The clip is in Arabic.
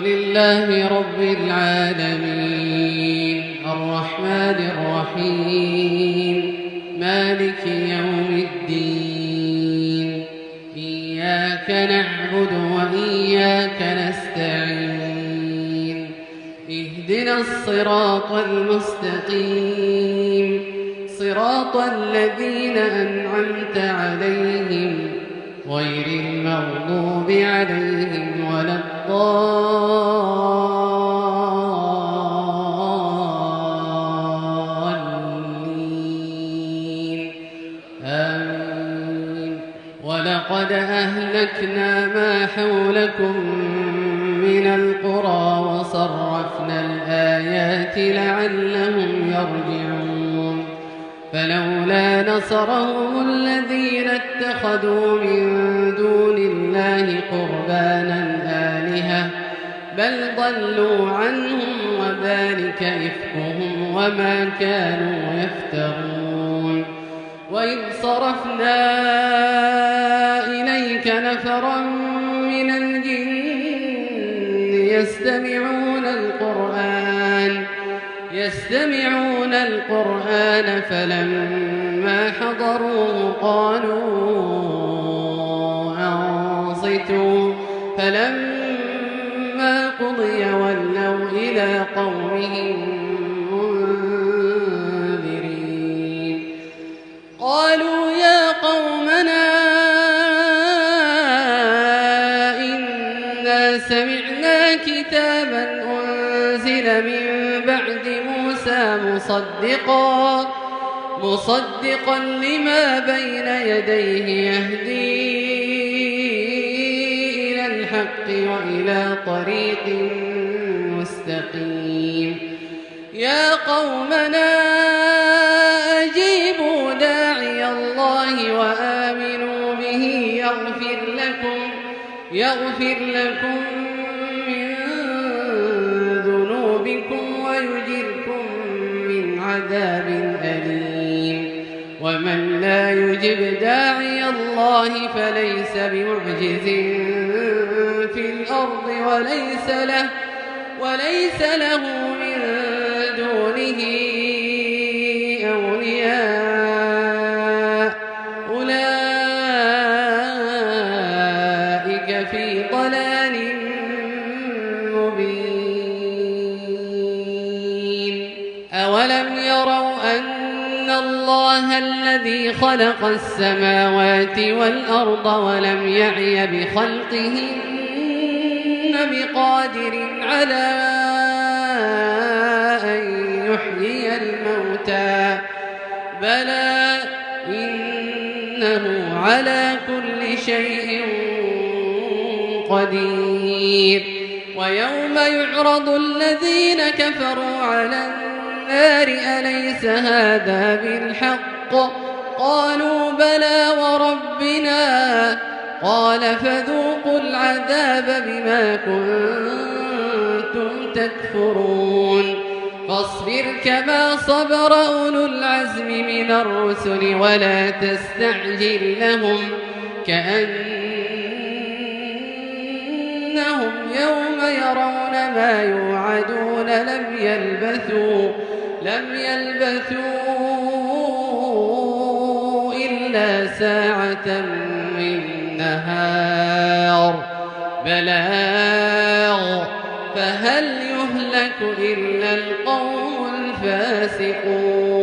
لله رب العالمين الرحمن الرحيم مالك يوم الدين إياك نعبد وإياك نستعين اهدنا الصراط المستقيم صراط الذين أنعمت عليهم غير المغضوب عليهم ولا الضالين آمين. ولقد أهلكنا ما حولكم من القرى وصرفنا الآيات لعلهم يرجعون فلولا نصرهم الذين اتخذوا من دون الله قربانا آلهة بل ضلوا عنهم وذلك إفكهم وما كانوا يفترون وإذ صرفنا إليك نفرا من الجن يستمعون القرآن فلما حضروه قالوا أنصتوا فلما قضي ولوا إلى قومهم منذرين قالوا يا قومنا إنا سمعنا كتابا أنزل من بعد موسى مصدقا لما بين يديه يهدي إلى الحق وإلى طريق مستقيم يا قومنا أجيبوا داعي الله وآمنوا به يغفر لكم من ذنوبكم ويجركم من عذاب أليم ومن لا يجب داعي الله فليس بمعجز في الأرض وليس له من دونه أولياء أولئك في ضلال مبين أولم يروا أن الله الذي خلق السماوات والأرض ولم يعي بخلقهن بقادر على أن يحيي الموتى بلى إنه على كل شيء قدير ويوم يعرض الذين كفروا على النار أليس هذا بالحق قالوا بلى وربنا قال فذوقوا العذاب بما كنتم تكفرون فاصبر كما صبر أولو العزم من الرسل ولا تستعجل لهم كأنهم يوم يرون ما يوعدون لم يلبثوا إلا ساعة من نهار بلاغ فهل يهلك إلا القوم الفاسقون